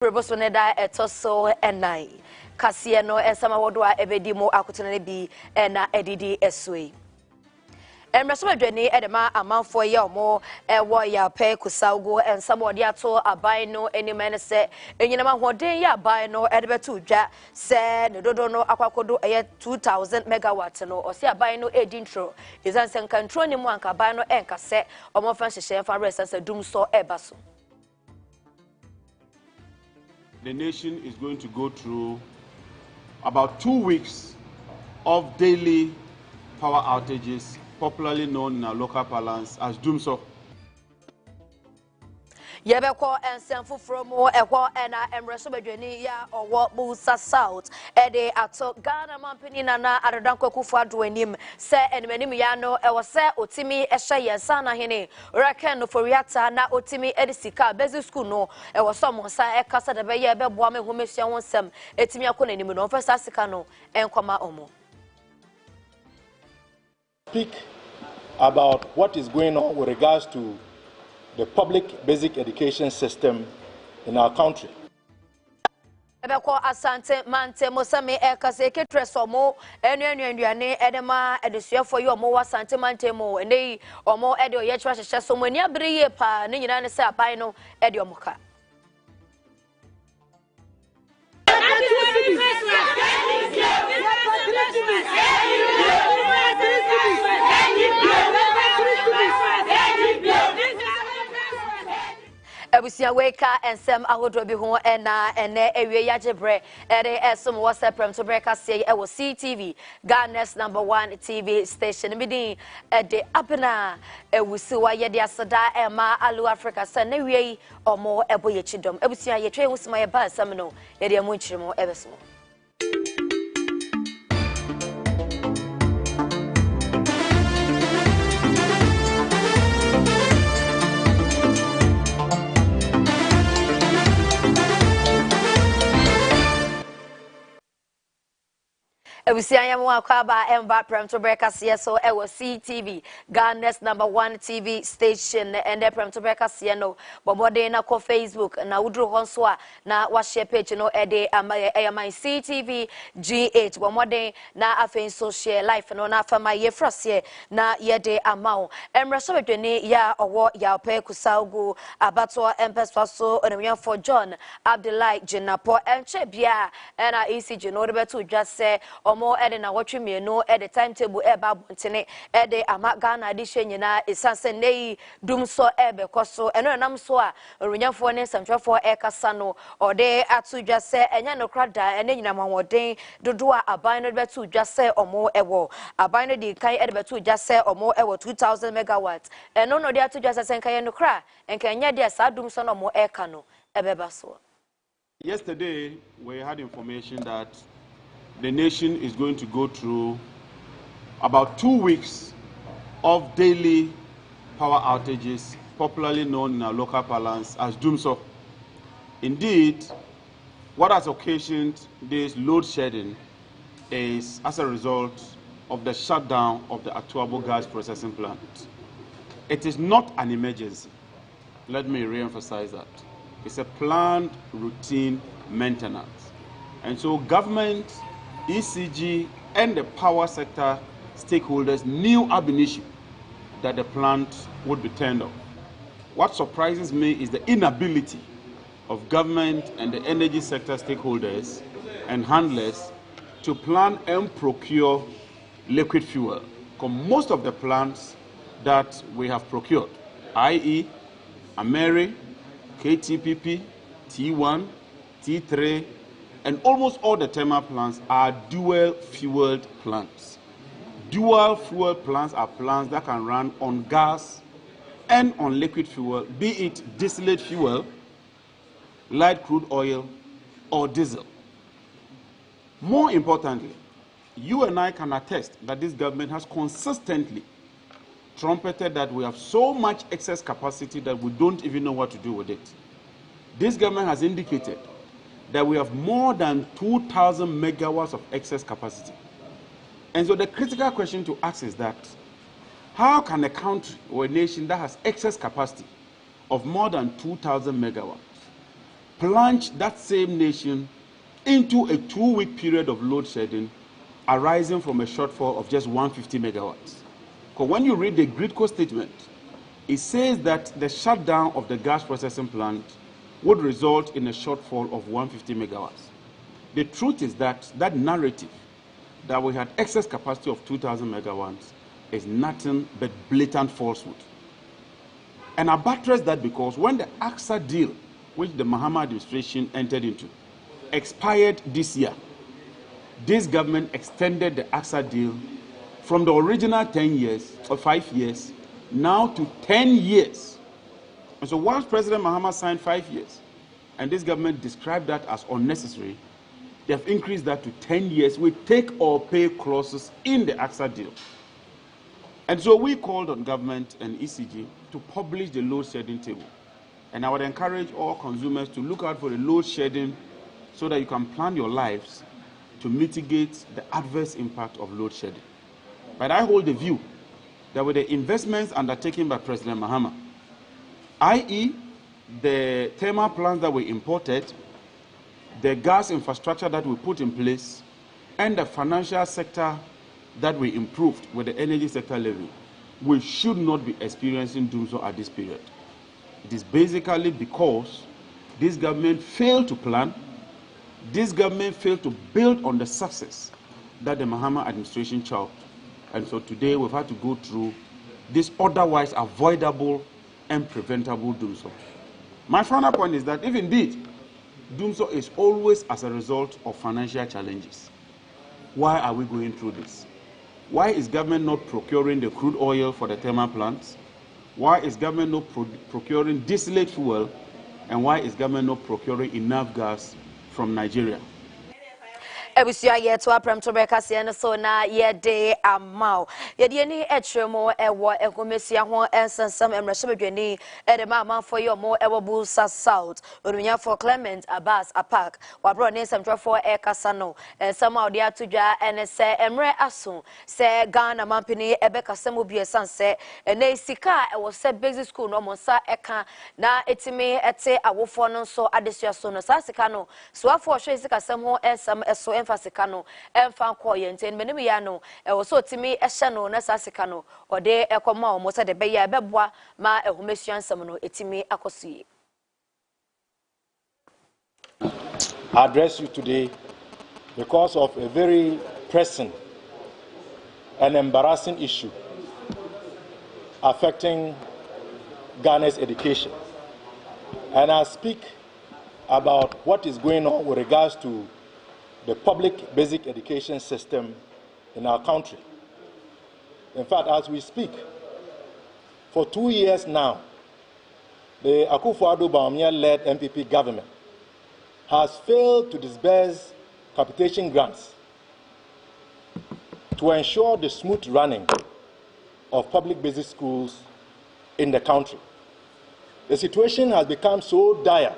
Probosoneda etoso enai. Kasie no esama wodwa ebedi mo akutene bi na edidi eswe. Emreso dwani edema amanfo ye omo ewo ya pe kusaugo ensamo de ato aban no enimene se enyinama hoden ya aban no edebetu dwa se ne dodo no akwakodo eye 2000 megawatt no osi aban no edintro izanse nkantrol ni mu anka aban no enkase omo fan hyehye fa resense dum so ebaso. The nation is going to go through about 2 weeks of daily power outages, popularly known in our local parlance as doomsday. Yebeko ensemfu from ewo ena emreso bedwani ya owo Busa South ede ato Ghana mampini na adodan kwakufu adoanim se enmenim ya no ewo se otimi ehye yensa na hene reken no foriata na otimi edisika bezi school no ewo so mo sa ekasa de be ye beboa me homesua wonsem etimi akona anim no ofesa sika no enkoma omo. Speak about what is going on with regards to the public basic education system in our country. Ebeko asante mante mosame ekase ketresomo enuanuane edema edesuafo yi omo wasante mante mo enei omo ede oyechra hyehye so mo ani abere ye pa ne nyina ne se aban no ede omoka. Abusia weka ensem ahodro bi ho ena ene ewie yagebre ere esum WhatsApp to break say e wo Ctv Ghana's #1 TV station bidin de Abena Ewusiwaa ye de asada ema Alu Africa se na wie omo eboye chidom abusia ye twe husima ye ba asam no ye de amunchirimo ebeso. Ebusianya mo akwaba emba prem to break asie so e wo Ctv Ghana's #1 TV station and the prem to break asie no bomode na ko Facebook na wudru honso a na wa share page no e de my Ctv G8 bomode na afen so share life no na afama ye frose na ye de amao emreso bedwani ya owo ya pe kusaugo abato empeswa so onwyan for John Abdullahi Jenapo enche bia na ECG no de betu dwa se omo ede na wotwe mienu ede timetable eba bontene ede ama Ghana de hwenyina esanse nei dum so ebe koso eno nam so a runyafo ne samtwafo ekasa no ode atudwa se enya no krada ene nyina mawoden dodo a aban no betu dwa se omo ewo aban no di kan ede betu dwa se omo ewo 2000 megawatts eno no de atudwa se senkan no kra enka enya de sa dum so no omo eka no ebeba so. Yesterday we had information that the nation is going to go through about 2 weeks of daily power outages, popularly known in our local parlance as doomsday. Indeed, what has occasioned this load shedding is as a result of the shutdown of the Atuabo gas processing plant. It is not an emergency. Let me re-emphasize that. It's a planned routine maintenance. And so government, ECG and the power sector stakeholders knew ab initio that the plant would be turned off. What surprises me is the inability of government and the energy sector stakeholders and handlers to plan and procure liquid fuel. Because most of the plants that we have procured, i.e. Ameri, KTPP, T1, T3, and almost all the thermal plants are dual-fueled plants. Dual-fuel plants are plants that can run on gas and on liquid fuel, be it distillate fuel, light crude oil, or diesel. More importantly, you and I can attest that this government has consistently trumpeted that we have so much excess capacity that we don't even know what to do with it. This government has indicated that we have more than 2,000 megawatts of excess capacity. And so the critical question to ask is that, how can a country or a nation that has excess capacity of more than 2,000 megawatts plunged that same nation into a 2-week period of load shedding arising from a shortfall of just 150 megawatts. Because when you read the GRIDCO statement, it says that the shutdown of the gas processing plant would result in a shortfall of 150 megawatts. The truth is that that narrative that we had excess capacity of 2,000 megawatts is nothing but blatant falsehood. And I buttress that because when the AXA deal, which the Mahama administration entered into, expired this year, this government extended the AXA deal from the original 10 years or 5 years now to 10 years. And so once President Mahama signed 5 years, and this government described that as unnecessary, they have increased that to 10 years with take or pay clauses in the AXA deal. And so we called on government and ECG to publish the load shedding table. And I would encourage all consumers to look out for the load shedding so that you can plan your lives to mitigate the adverse impact of load shedding. But I hold the view that with the investments undertaken by President Mahama, i.e. the thermal plants that we imported, the gas infrastructure that we put in place, and the financial sector that we improved with the energy sector levy, we should not be experiencing doomsday at this period. It is basically because this government failed to plan, this government failed to build on the success that the Mahama administration chalked. And so today we've had to go through this otherwise avoidable and preventable doomsday. My final point is that if indeed doomsday is always as a result of financial challenges, why are we going through this? Why is government not procuring the crude oil for the thermal plants? Why is government not procuring distillate fuel? And why is government not procuring enough gas from Nigeria? Ewusiwaa ye to aprem to Ctv Kasiepo so na ye de amao ye de ni etremo ewo ekomesia ho ensensam emrehebedwani e de ma for yo mo ewo Busa South onunya for Clement Abbas Apak wabro ne semtrofo e kasa no ensam audi atudwa ene se emre aso se Ghana mampini ebe kasem obi esanse na sika ewo se basic school no monsa eka na etimi ete awofo no so adesua so no sa sika no so afo hwe sika sem ho ensam eso Fasikano, Enfan Koyen, Menimiano, also Timmy Eshano, Nasasikano, or de Ecoma, Mosa de Beya Bebois, Ma Ehumesian Samono, Etimi Akosi. I address you today because of a very pressing and embarrassing issue affecting Ghana's education. And I speak about what is going on with regards to the public basic education system in our country. In fact, as we speak, for 2 years now, the Akufo-Addo Bawumia-led MPP government has failed to disburse capitation grants to ensure the smooth running of public basic schools in the country. The situation has become so dire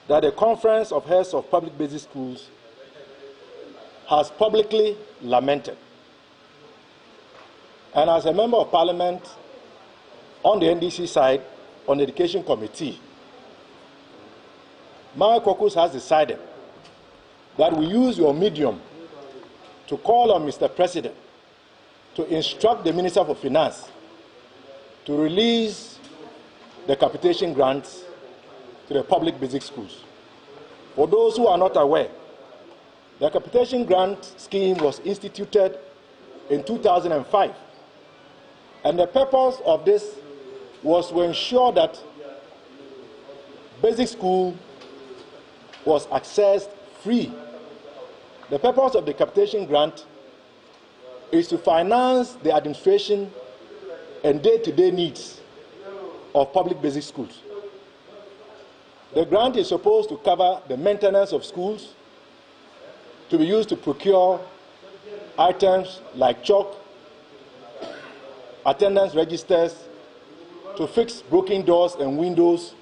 that the Conference of Heads of Public Basic Schools has publicly lamented. And as a member of parliament on the NDC side, on the Education Committee, my caucus has decided that we use your medium to call on Mr. President to instruct the Minister for Finance to release the capitation grants to the public basic schools. For those who are not aware, the capitation grant scheme was instituted in 2005, and the purpose of this was to ensure that basic school was accessed free. The purpose of the capitation grant is to finance the administration and day-to-day needs of public basic schools. The grant is supposed to cover the maintenance of schools, to be used to procure items like chalk, attendance registers, to fix broken doors and windows,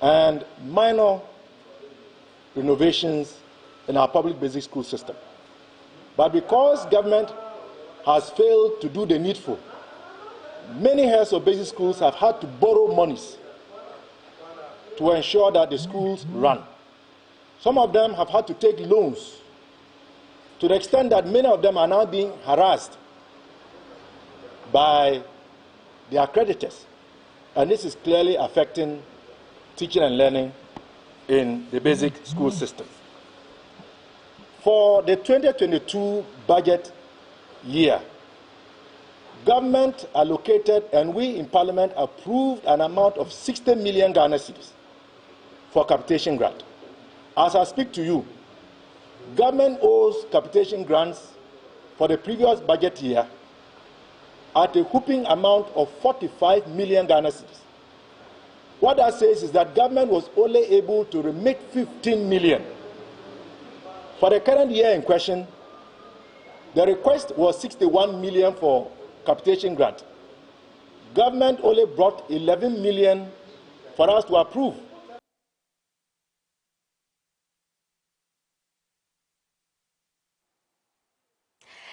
and minor renovations in our public basic school system. But because government has failed to do the needful, many heads of basic schools have had to borrow monies to ensure that the schools run. Some of them have had to take loans to the extent that many of them are now being harassed by their creditors. And this is clearly affecting teaching and learning in the basic school system. For the 2022 budget year, government allocated and we in Parliament approved an amount of 60 million Ghana cedis for capitation grant. As I speak to you, government owes capitation grants for the previous budget year at a whopping amount of 45 million Ghana cedis. What that says is that government was only able to remit 15 million. For the current year in question, the request was 61 million for capitation grant. Government only brought 11 million for us to approve.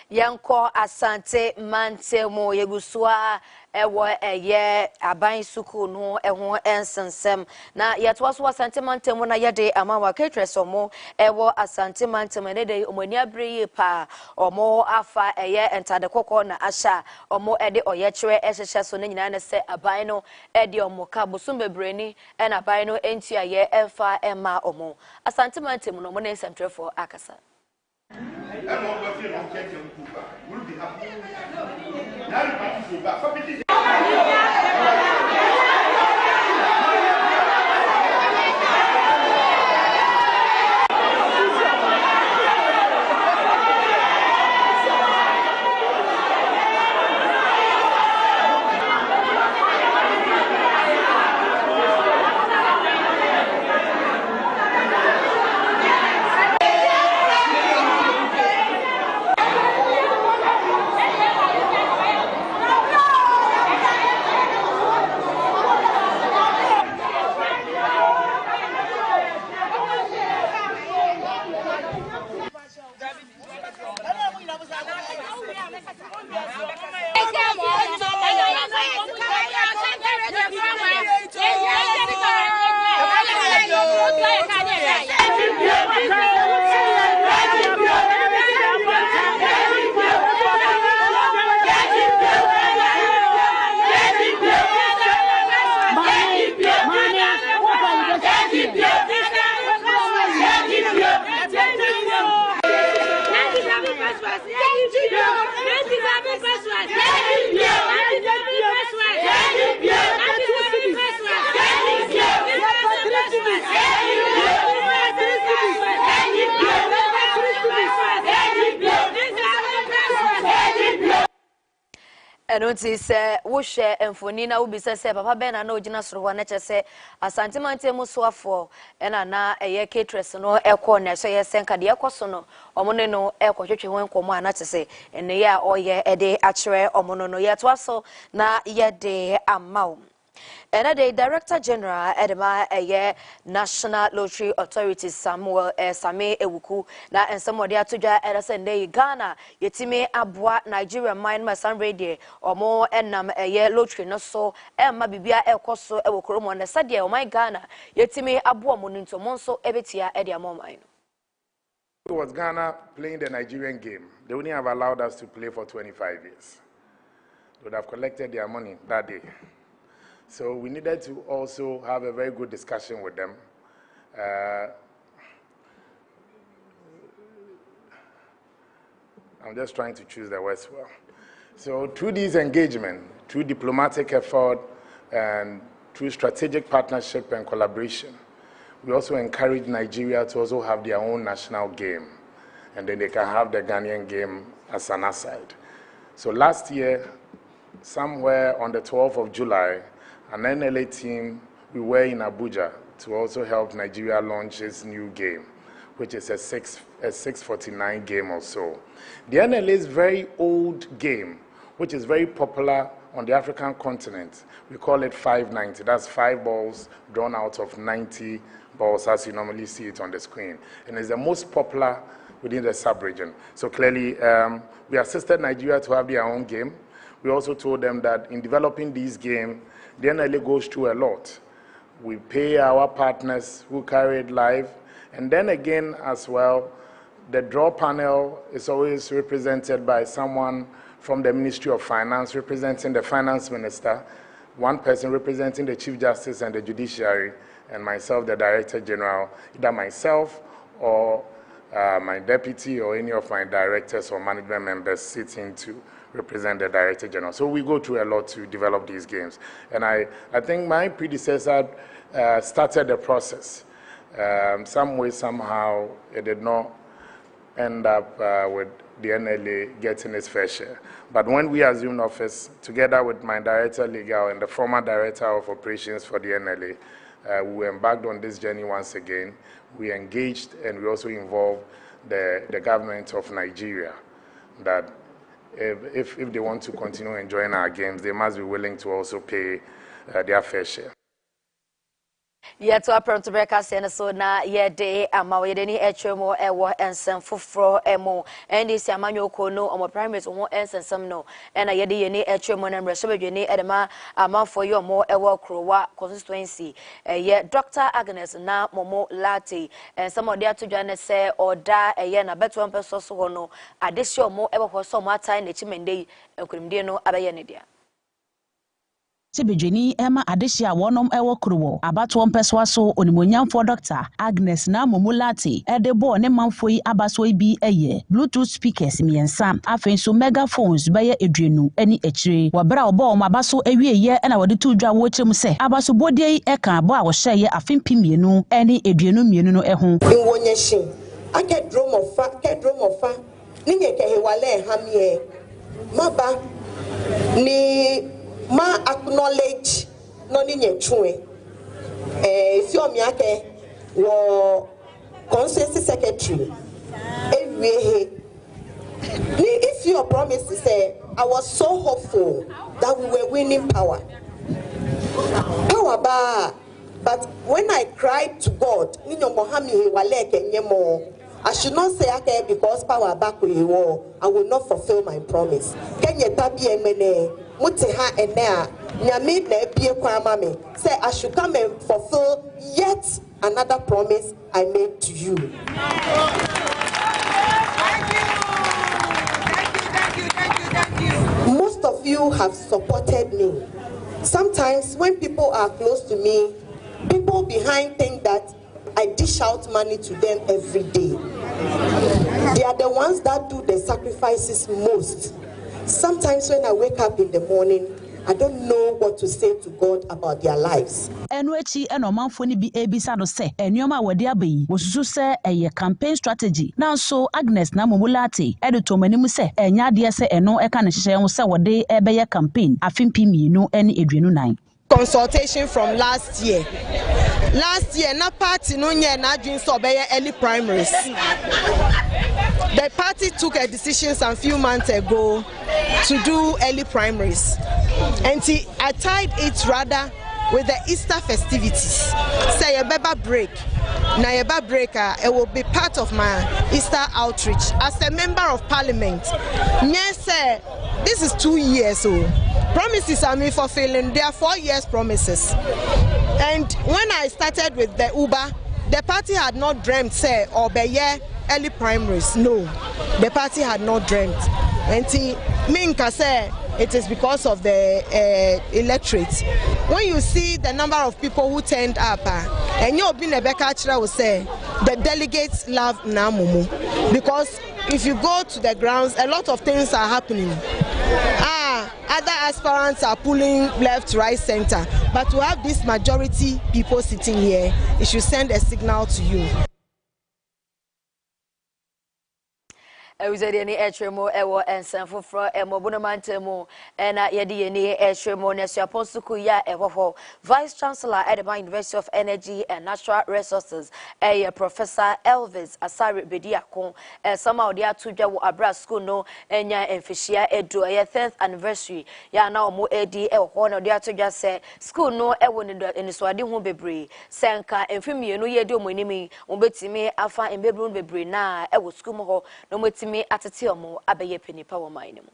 Yanko Asante Mantemo Ewusiwaa ewo eye aban suku no eho ensensem na yetwaso Asante Mantemo na yede amawa ketresomo ewo Asante Mantemo ne de omani abreye pa omo afa eye entade kokko na asha omo ede oyekere ehhehye so ne nyina ne se aban no ede omo ka bosum bebreni e na aban no entua ye emfa ema omo Asante Mantemo no mo ne sentrefo akasa. We'll be happy. Enoti se wo hwe emfoni na wo bisa se papa ben na ogina soro ho na che se Asante Mantemo soafo na eye caterers no ekọ na so ye senka de ekoso no omone no ekotwetwe ho enkomo ana che se ene ya oye ede akere omono no ye to aso na ye de amaw. And the Director General Edema National Lottery Authority Samuel Same Ewuku na and some of the atuja Edasende Ghana yetime abwa Nigeria mine masan radio or more enam lottery no so emma bibia ekoso ewokromo na sadia o my Ghana yetime abwa moninto monso ebetia edia momine. It was Ghana playing the Nigerian game. They only have allowed us to play for 25 years. They would have collected their money that day. So we needed to also have a very good discussion with them. I'm just trying to choose the words well. So through this engagement, through diplomatic effort, and through strategic partnership and collaboration, we also encourage Nigeria to also have their own national game, and then they can have the Ghanaian game as an aside. So last year, somewhere on the 12th of July, an NLA team, we were in Abuja to also help Nigeria launch its new game, which is a 649 game or so. The NLA's very old game, which is very popular on the African continent, we call it 590. That's 5 balls drawn out of 90 balls as you normally see it on the screen. And it's the most popular within the sub-region. So clearly, we assisted Nigeria to have their own game. We also told them that in developing these games, the NLA goes through a lot. We pay our partners who carry it live. And then again, as well, the draw panel is always represented by someone from the Ministry of Finance, representing the Finance Minister, one person representing the Chief Justice and the Judiciary, and myself, the Director General, either myself or my deputy or any of my directors or management members sitting to represent the Director General. So we go through a lot to develop these games. And I think my predecessor started the process. Some way, somehow, it did not end up with the NLA getting its fair share. But when we assumed office, together with my Director Legal and the former Director of Operations for the NLA, we embarked on this journey once again. We engaged and we also involved the government of Nigeria that if they want to continue enjoying our games, they must be willing to also pay their fair share. Yeah, to approve to break us and so na yeah day ama we dey ni etwemo ewo ensem foforo emo and this amanyo kono omo primaries won ensensem no and ye dey ni etwemo na mreso bedwene edema amanfo yo mo ewo krowa constituency yeah Dr. Agnes na momo lati and some of the atodwa ne say oda ye na beto ampeso so ho no adesio mo ebo ho so mo atai na chimende ekunimde no abaye ne dia Tibijini Emma Adeshia wonom ewo kruwo abato mpeswa so onimonyamfo Dr. Agnes na momulati edebo ne manfo yi abaso bi eye Bluetooth speakers miensa afenso megaphones beye edwenu eni echire wabra obo abaso ewieye na wode tudwa wo kyerem se abaso bodie yi eka abo a wo hyeye afempi mienu eni edwenu mienu no eho nwonyeshin akedromofa ninye kehewale hamie maba ni ma acknowledge no ni nyetwe si omiake wo constituency secretary ewie if your promise to say I was so hopeful that we were winning power ba but when I cried to God ninyo mohami waleke nyemo I should not say okay because power back we war I will not fulfill my promise kenye tabi emene Mutiha enea nyame na ebie kwa mame say I should come and fulfill yet another promise I made to you. Thank you. Most of you have supported me. Sometimes when people are close to me, people behind think that I dish out money to them every day. They are the ones that do the sacrifices most. Sometimes when I wake up in the morning, I don't know what to say to God about their lives. Enuechi enomanfo ni bi ebisa no se enyoma wode abayi wosusu se eye campaign strategy now so Agnes na momulati edito manimu se enya de se eno eka ne hye ho se wode ebeye campaign afimpi mienu eni edwenu nan consultation from last year na party no nye na adwin so obeye early primaries. The party took a decision some few months ago to do early primaries, and I tied it rather with the Easter festivities. Say a beba break. Now a beba breaker, it will be part of my Easter outreach as a member of parliament. Yes, sir, this is 2 years old. Promises are me fulfilling. There are 4 years promises. And when I started with the Uber, the party had not dreamt, say, or be early primaries. No, the party had not dreamt. And Minka said it is because of the electorate. When you see the number of people who turned up, and you've been a Bekachra will say the delegates love Namumu because if you go to the grounds, a lot of things are happening. Other aspirants are pulling left, right, center, but to have this majority people sitting here, it should send a signal to you. Uzedi ni etwemo ewo ensan foforo emobunomantemu ena yedi ni etwemo na suaponsuku ya ehoho Vice Chancellor Abena University of Energy and Natural Resources Professor Elvis Asare Bediakon somehow they atudwa wo Abra School no enya emfishia edu 10th anniversary ya na omo edi eho na they atudwa se school no ewo ni swade ho bebre senka emfimienu yedi omonimi obetimi afa embebru bebre na ewo school mo ho no me atete omo abeye penipa wo man mu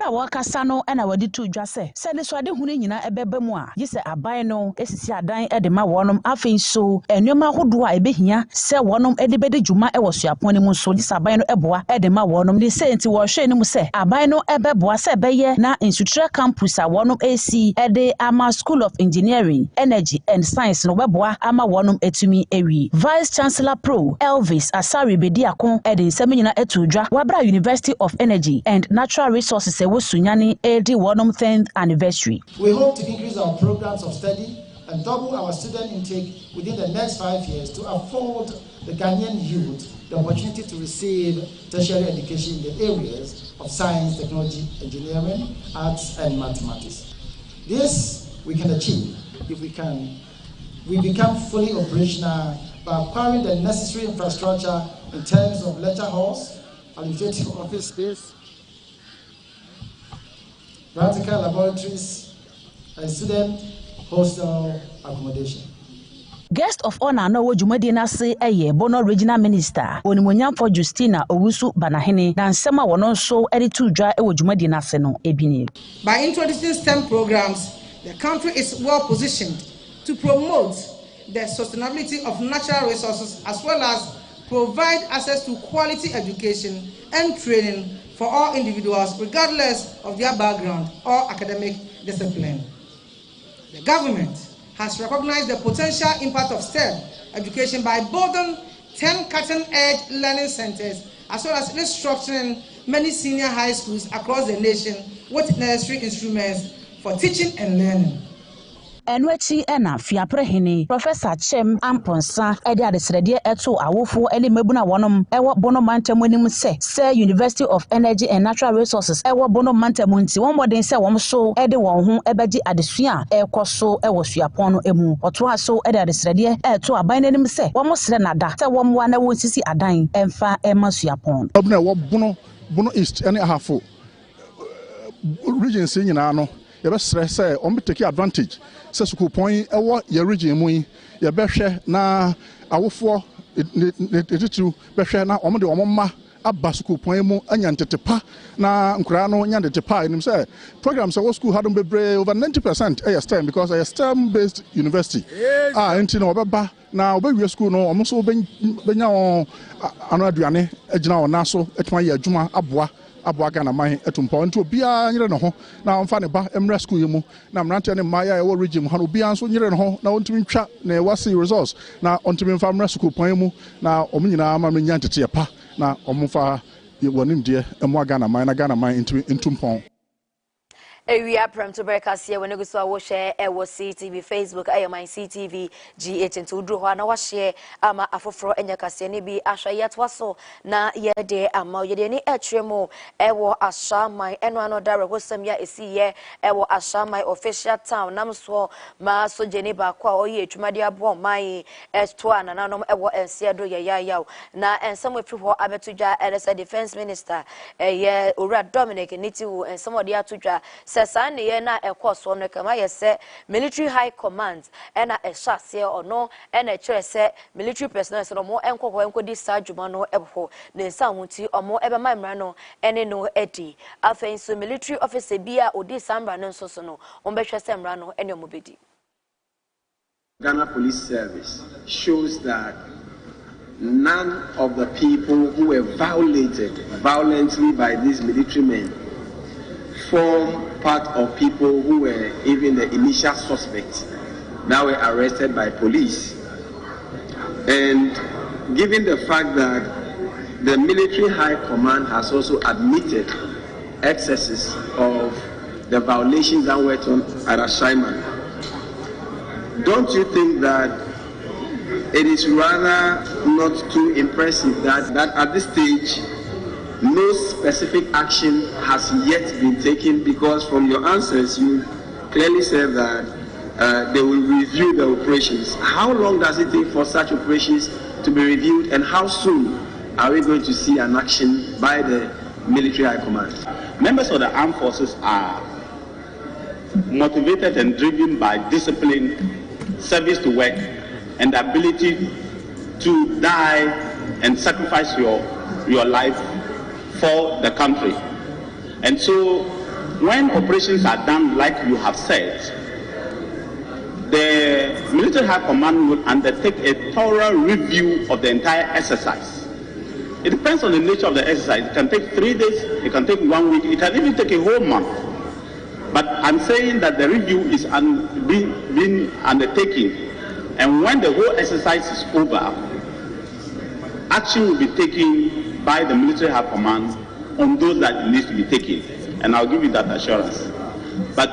wakasa no na wadi to dwa se de so ade hunu nyina ebeba mu a yi se aban no esisi adan de ma wonom afin so enwema hodo a ebehia se wonom de bede dwuma e wosuapon mu so yi se aban no eboa de ma wonom ni se enti wo hwe ni mu se aban no ebeboa se beye na Insutra campus a wonom AC de ama School of Engineering, Energy and Science no beboa ama wonom etumi ewi. Vice Chancellor Pro Elvis Asari Bediakon de nsem nyina etu dwa wabra University of Energy and Natural Resources Sunyani 10th anniversary. We hope to increase our programs of study and double our student intake within the next 5 years to afford the Ghanaian youth the opportunity to receive tertiary education in the areas of science, technology, engineering, arts, and mathematics. This we can achieve if we become fully operational by acquiring the necessary infrastructure in terms of lecture halls, administrative office space, practical laboratories, and student hostel accommodation. Guest of honor no wojumadi na se Bono Regional Minister Onimonyamfo Justina Owusu Banahene na nsema wono so editu dwa wojumadi na se no ebini. By introducing STEM programs, the country is well positioned to promote the sustainability of natural resources as well as provide access to quality education and training for all individuals regardless of their background or academic discipline. The government has recognized the potential impact of STEM education by building 10 cutting-edge learning centers as well as restructuring many senior high schools across the nation with necessary instruments for teaching and learning. Enwechi ena fiaprehini Professor Chem Amponsa edi adesrede eto awofo ele mabuna wonom ewo bono mantam anim se University of Energy and Natural Resources ewo bono mantam nti won modern se wom so ede won ho ebeji adesua ekoso ewo suapon no emu oto aso edi adesrede eto aban nanim se wom sre nada se wom wa na wonsisi adan emfa ema suapon obna wo bono east ene ahafo region se nyina no ye be sre se on be take advantage se school point ewo ye region mu ye be hwe na awofo etitu be hwe na omde omma aba school point mu anya ntetepa na nkura no nya ntetepa enim say programs our school had bebre over 90% STEM because a STEM based university enti no obeba na obewie school no omo benya ano aduane agina ona so etuma ye adwuma aboa Ghana man etumpa nti obia nyere no ho na omfa ne ba emra school yemu na mrante ne maya e wo region ha no obia so nyere no ho na ontimi ntwa na wasi results na ontimi mfa mra school pon yemu na omnyina ma menya ntete pa na omfa wonim de emo Ghana man na Ghana man ntumpon. Ewia Prem Kasiepo when go so wo share Ctv Facebook my Ctv GH into udru ho na wa share ama afoforo enya kase ne bi ahwa yetwa so na ye de ama ye de ni etremo ashamai eno anoda rehosam ya esiye ashamai official town nam so ma so jeni ba kwa oye etwumade abo mai esto anananom ensiedo ye yaw na ensam efri ho abetudwa elesa defense minister ye ora Dominic Nitiwu ensam ode atudwa Sesane ye na ekoso no kama ye se military high command na ehwase ono na kire se military personnel so mo enkodi sajuma no ebho ne nsahuti omo ebema mra no ene no edi afen so military officer bia odi sambra no so no ombehwe se mra no ene omobedi. Ghana Police Service shows that none of the people who were violated violently by these military men form part of people who were even the initial suspects that were arrested by police. And given the fact that the military high command has also admitted excesses of the violations that were done at assignment, don't you think that it is rather not too impressive that at this stage no specific action has yet been taken? Because from your answers you clearly said that they will review the operations. How long does it take for such operations to be reviewed, and how soon are we going to see an action by the military high command? Members of the armed forces are motivated and driven by discipline, service to work, and the ability to die and sacrifice your life for the country. And so when operations are done like you have said, the military high command will undertake a thorough review of the entire exercise. It depends on the nature of the exercise. It can take 3 days, it can take 1 week, it can even take a whole month. But I'm saying that the review is being undertaken, and when the whole exercise is over, action will be taken by the military high command on those that needs to be taken, and I'll give you that assurance. But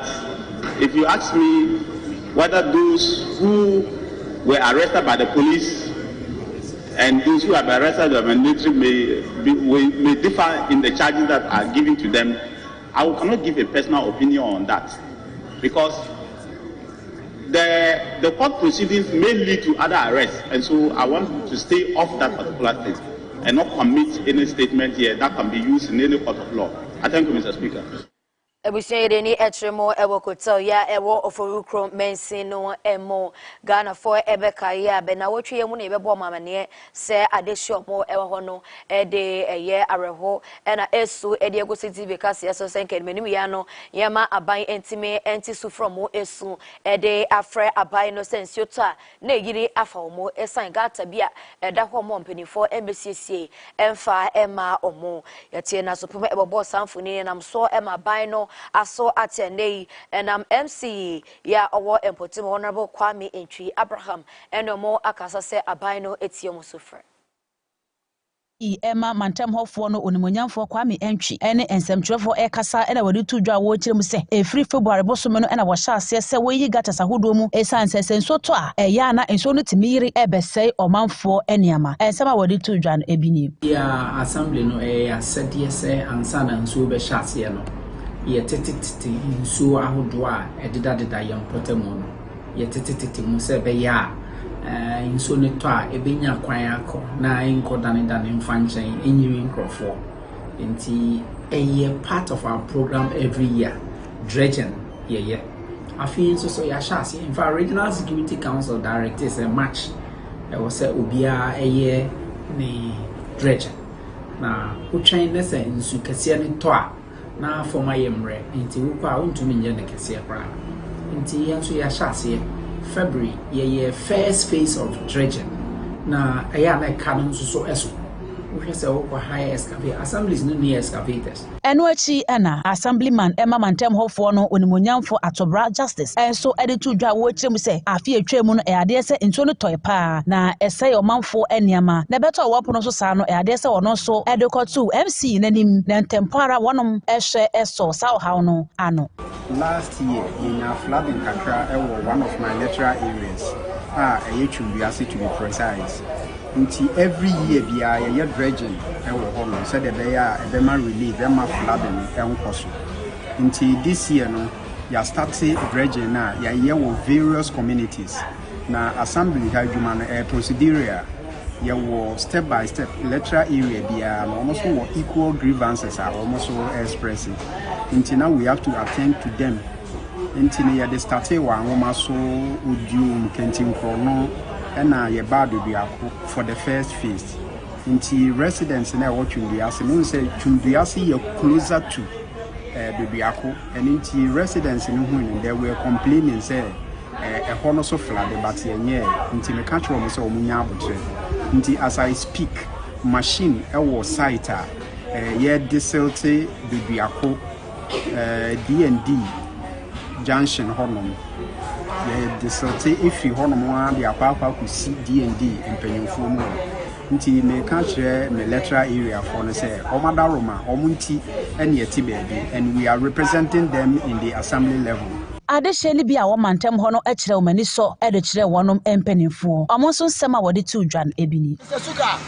if you ask me whether those who were arrested by the police and those who have been arrested by the military may differ in the charges that are given to them, I cannot give a personal opinion on that, because the court proceedings may lead to other arrests, and so I want to stay off that particular thing and not commit any statement here that can be used in any court of law. I thank you, Mr. Speaker. Ebushire ni etremo ewokotel ya ewo ofurukro mensino emo Ghana for ebeka ya be na wotwe mu na ebebo mamane se adesho mo ewo hono de eye areho na esu ede ego Ctv Kasiepo senken menim ya no yema aban entime entisu from esu ede afre aban no sense yota na yiri afa omo esan gata bia eda ho mo mpanifo embesiesie emfa ema omo yatie na so pema ebobo samfuni na mso ema aban no aso atendei enam MC ya owo empotim honorable Kwame Entwi Abraham enomo akasa se aban no etiem sofre Emma Mantem Hofo no onimonyamfo Kwame Entwi ene ensemtwerefo ekasa ena wadi tudwa wo kyerem se efri February bosome no ena wo hya ase se weyi gatasa hodo mu esansenso to a eya na enso no timiri ebesei omanfo eniama ensema wadi tudwa no ebini ya assembly no asede se ansa na enso be hya ase no ye tetete nsuo ahodo a ededa yam potamo no ye tetete mu se be ya nsuo ne to a ebenya kwan akọ na enkodane mfanchen enyiri nkrofo enti eye part of our program every year dredging ye afi so ya shase in fact regional security council directors a match was say obia eye ni dredging na utwen ne se nsu kase ne to a na former yemre enti wo kwa untumi nje ne kase kra enti yanso ya shase February ye first phase of dredging na aya na canon so eso we say wo high excavate assemblies no near excavators eno achi na assemblyman Emma Mantem Hofo no onimonyamfo Atobra Justice enso ede tudwa wo kyerem se afi atwemu no ade se nso no toy pa na ese omanfo eniama na beto wo pono so sa no ade se wono so ede kotu MC nanim na ntempara wonom ehwe eso saw how no ano. Last year in a flooding kakra one of my lecturer areas to be precise. Until every year be a dredging home said the Abena relief flooding until this year no ya started dredging now ya with various communities na assembly human procedure ya was step by step lecturer area be almost equal grievances are almost expressing until now we have to attend to them until ya the started one so udu kentin krono and ya bad be for the first phase until residents na what you no say chundiasi you closer to Bibiako and until residents in whom they were complaining say a honor so flood but until the country was so until as I speak machine site desalte Bibiako D&D junction honum desalte if you honum the apapa could see D&D and penyufo mu nti me country me lecturer area for no say omadaroma omunti and yeti baby and we are representing them in the assembly level. Adesheli bi a wo mantem ho no ekire o mani so e de kire wonom empanifo amonso nsem a wode tu dwan ebini suka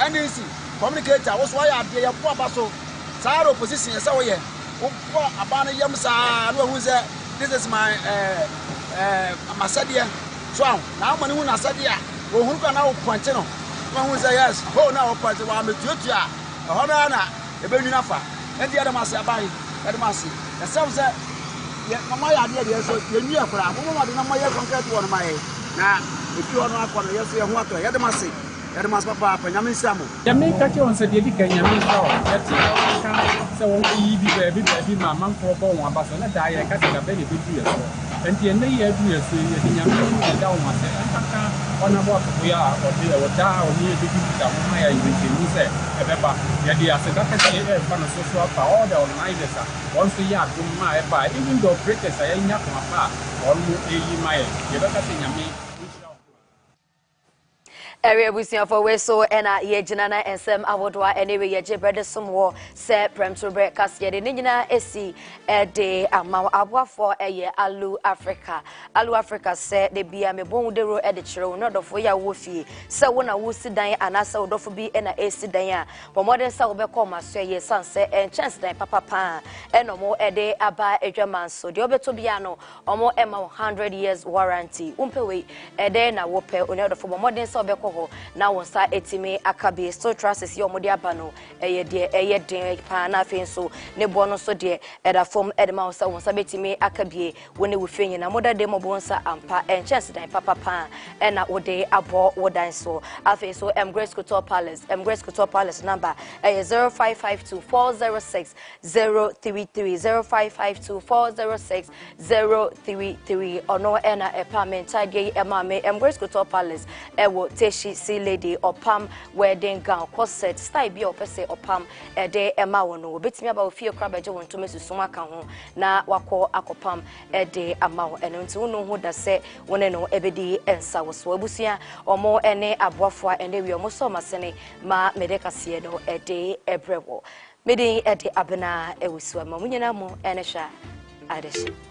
NDC communicator wo so ya de ye po abaso saaro opposition ye say wo ye wo po abana yam sa no hu say this is my masadia so now mani hu na sadia wo hu ka na wo ponche no hu say yes ho na wo ponche wa metuatu a ho na ebenwina fa endi adamase abai adamase the self say mama ya de so yenu akora mama de na moye concrete won mai na efi ono akọ no yeso ye hu ato ye de mase Yadmas Papa, Yamin Samu. Jamaica on said, "Yeti can Yamin so won't be baby, mamma for bone, Ambassador, die, I got a very big year. And the end of the year, Yamin down one on a walk we are, or they were down near the people, my even said, Ebeba, Yadia said, I can say, one of social power or neither. Once a year, to my by, even though breakers are in Yakama, almost 80 miles, you don't have to area busia for we so na ye ginana ensem awodwa anyway ye jebrede somwo se premtobre kasie de nyina esi de ama aboafo eye alu africa se de bia me bon de ro e de kire no dofo ya wo fie se wo na wo sidan anasa wo dofo bi na esidan a bomode se wo be koma so ye sanse chance dan papa no mo e de aba edwaman so de obeto bia no omo ema 100 years warranty umpewe e de na wo pe ono dofo bomode se wo be na won sa etime akabe so trusses yo modi abano eye den pa na afen so ne bo no so de eda fom edema so won sa betime akabie woni wo fenye na moda de mo bo nsa ampa enchance dan papa na wo de abo wo dan so afen so Grace Couture Palace number 0552406033 0552406033 ono na epamenta ge emame Grace Couture Palace ewo teshi see lady opam wedding gown corset style bi opese opam ede ema wono betimi aba ofie kra beje won to mesusu aka ho na wako akopam ede ama wo eno nti wono hu da se wone no ebedi ensa wo so abusia omo ene aboafo ene wi omo so masene ma medeka sie no ede ebrewo medin ede Abena Ewusiwaa ma munyina mo ene sha adeshi